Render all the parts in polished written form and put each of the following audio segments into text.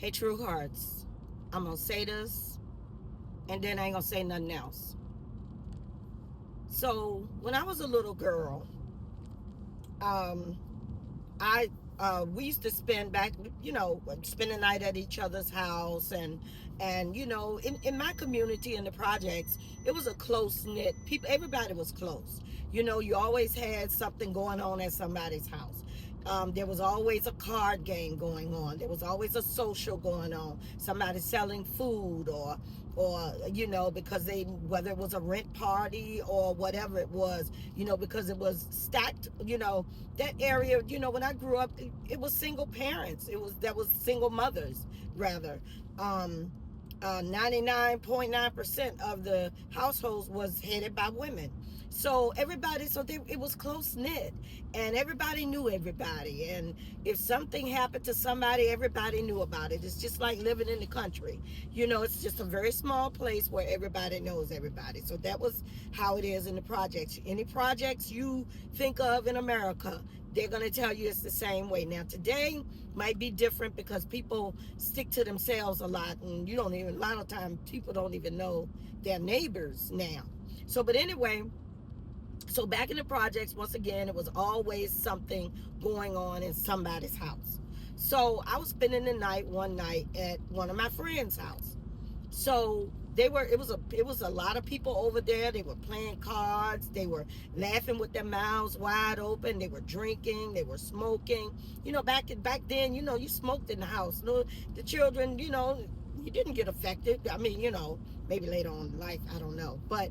Hey, True Hearts, I'm going to say this and then I ain't going to say nothing else. So, when I was a little girl, I we used to spend back, spend the night at each other's house, and in my community in the projects, it was a close knit people. Everybody was close. You always had something going on at somebody's house. There was always a card game going on. There was always a social going on. Somebody selling food, or because they, whether it was a rent party or whatever it was, because it was stacked. That area, when I grew up, it was single parents. That was single mothers, rather. 99.9% of the households was headed by women. So it was close knit, and everybody knew everybody. And if something happened to somebody, everybody knew about it. It's just like living in the country. It's just a very small place where everybody knows everybody. So that was how it is in the projects. Any projects you think of in America, they're going to tell you it's the same way. Now, today might be different because people stick to themselves a lot, and a lot of times people don't even know their neighbors now. But anyway, so back in the projects, once again, it was always something going on in somebody's house. So I was spending the night one night at one of my friends' house. So it was a lot of people over there. They were playing cards. They were laughing with their mouths wide open. They were drinking. They were smoking. Back then, you smoked in the house. No, the children, you didn't get affected. I mean, maybe later on in life, I don't know. But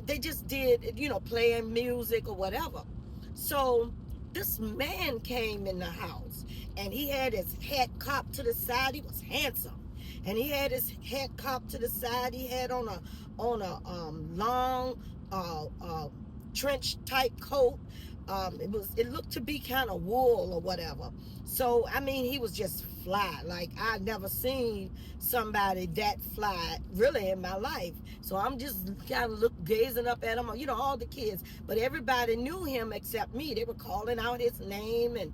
they just did, playing music or whatever. So this man came in the house, and he had his head cocked to the side. He was handsome, and he had his head cocked to the side. He had on a long trench type coat. It looked to be kind of wool or whatever. So I mean, he was just fly. Like, I'd never seen somebody that fly really in my life. So I'm just kind of gazing up at him. All the kids, but everybody knew him except me. They were calling out his name, and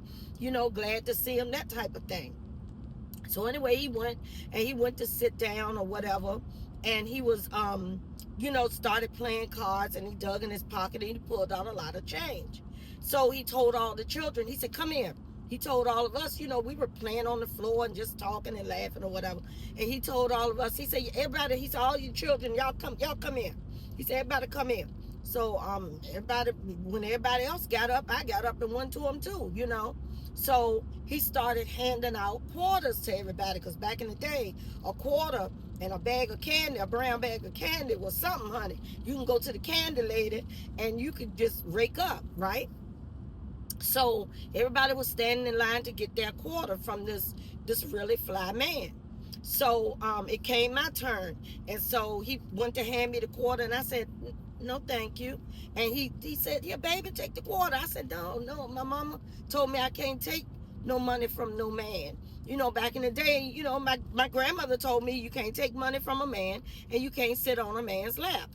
glad to see him, that type of thing. So anyway, he went to sit down or whatever, and he was started playing cards, and he dug in his pocket and he pulled out a lot of change. So he told all the children, he said, "Come here." He told all of us, we were playing on the floor and just talking and laughing or whatever. And he told all of us, he said, "Everybody," he said, "all you children, y'all come here." He said, "Everybody come here." So when everybody else got up, I got up and went to him too. So he started handing out quarters to everybody, because back in the day, a quarter and a bag of candy, a brown bag of candy, was something, honey. You can go to the candy lady and you could just rake up, right? So everybody was standing in line to get their quarter from this really fly man. So it came my turn, and so he went to hand me the quarter, and I said, "No, thank you." And he said, "Yeah, baby, take the quarter." I said, "No, no, my mama told me I can't take no money from no man." Back in the day, my grandmother told me you can't take money from a man, and you can't sit on a man's lap.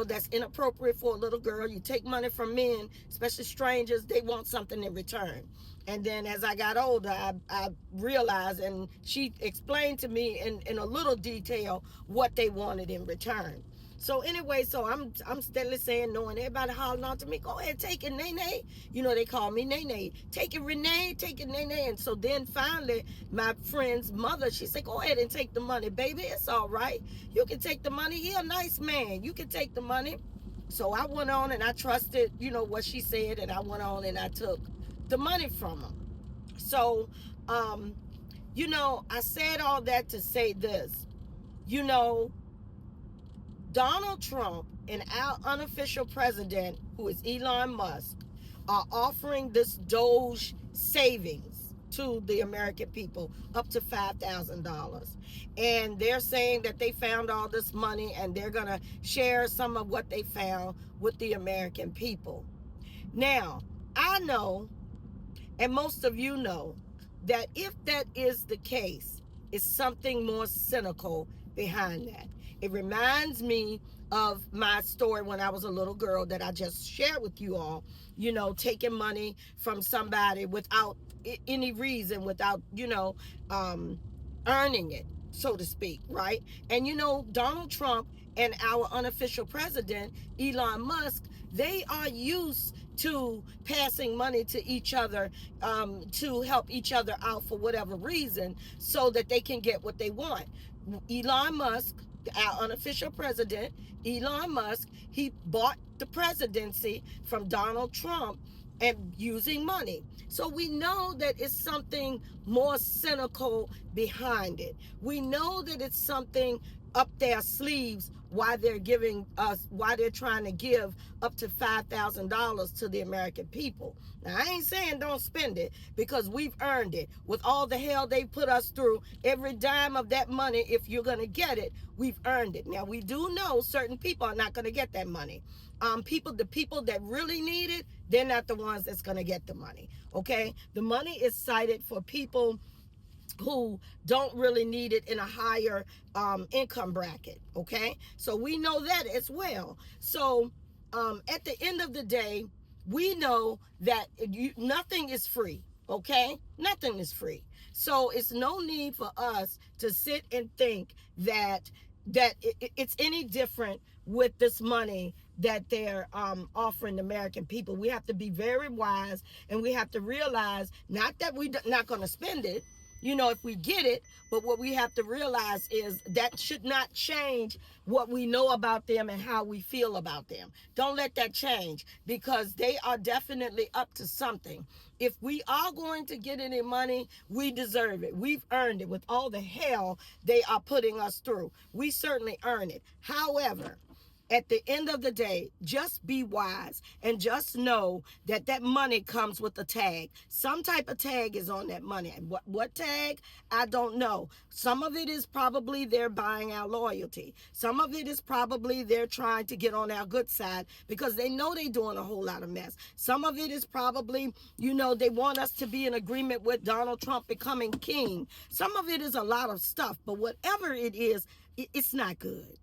That's inappropriate for a little girl. You take money from men, especially strangers, they want something in return. And then as I got older, I realized, and she explained to me in a little detail what they wanted in return. So anyway, so I'm steadily saying no, and everybody hollering out to me, "Go ahead, take it, Nene." They call me Nene. "Take it, Renee. Take it, Nene." And so then finally, my friend's mother, she said, "Go ahead and take the money, baby. It's all right. You can take the money. He a nice man. You can take the money." So I went on and I trusted, what she said, and I went on and I took the money from him. So, I said all that to say this. You know, Donald Trump and our unofficial president, who is Elon Musk, are offering this Doge savings to the American people, up to $5,000. And they're saying that they found all this money, and they're going to share some of what they found with the American people. Now, I know, and most of you know, that if that is the case, it's something more cynical behind that. It reminds me of my story when I was a little girl that I just shared with you all, taking money from somebody without any reason, without, earning it, so to speak, right? And you know, Donald Trump and our unofficial president, Elon Musk, they are used to passing money to each other, to help each other out for whatever reason so that they can get what they want. Elon Musk, our unofficial president, Elon Musk, he bought the presidency from Donald Trump and using money. So we know that it's something more cynical behind it. We know that it's something up their sleeves why they're giving us, why they're trying to give up to $5,000 to the American people. Now, I ain't saying don't spend it because we've earned it. With all the hell they put us through, every dime of that money, if you're going to get it, we've earned it. Now, we do know certain people are not going to get that money. The people that really need it, they're not the ones that's going to get the money. Okay, the money is cited for people who don't really need it in a higher income bracket. Okay, so we know that as well. So at the end of the day, we know that nothing is free. Okay, nothing is free. So it's no need for us to sit and think that it's any different with this money that they're offering the American people. We have to be very wise, and we have to realize not that we're not going to spend it, you know, if we get it, but what we have to realize is that should not change what we know about them and how we feel about them. Don't let that change, because they are definitely up to something. If we are going to get any money, we deserve it. We've earned it with all the hell they are putting us through. We certainly earn it. However, at the end of the day, just be wise and just know that that money comes with a tag. Some type of tag is on that money. And what tag? I don't know. Some of it is probably they're buying our loyalty. Some of it is probably they're trying to get on our good side because they know they're doing a whole lot of mess. Some of it is probably, you know, they want us to be in agreement with Donald Trump becoming king. Some of it is a lot of stuff, but whatever it is, it's not good.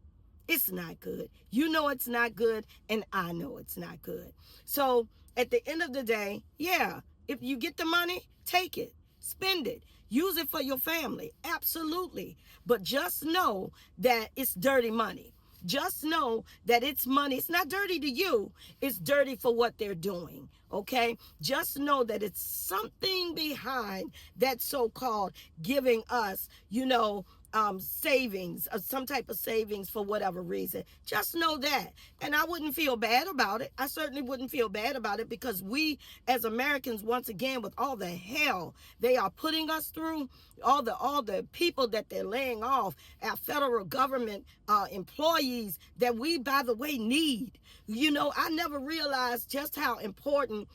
It's not good. You know it's not good, and I know it's not good. So at the end of the day, yeah, if you get the money, take it, spend it, use it for your family. Absolutely. But just know that it's dirty money. Just know that it's money. It's not dirty to you. It's dirty for what they're doing. Okay? Just know that it's something behind that so-called giving us, you know, savings, some type of savings for whatever reason. Just know that. And I wouldn't feel bad about it. I certainly wouldn't feel bad about it, because we as Americans, once again, with all the hell they are putting us through, all the people that they're laying off, our federal government employees that we, by the way, need. You know, I never realized just how important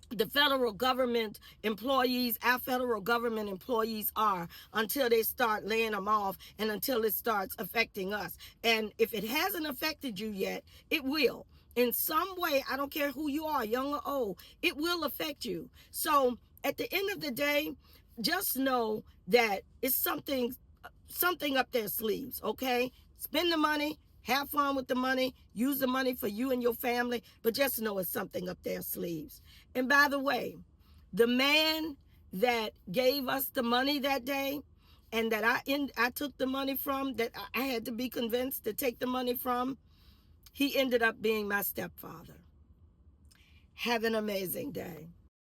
the federal government employees, our federal government employees are, until they start laying them off and until it starts affecting us. And if it hasn't affected you yet, it will. In some way, I don't care who you are, young or old, it will affect you. So at the end of the day, just know that it's something up their sleeves, okay? Spend the money, have fun with the money, use the money for you and your family, but just know it's something up their sleeves. And by the way, the man that gave us the money that day, and that I took the money from, that I had to be convinced to take the money from, he ended up being my stepfather. Have an amazing day.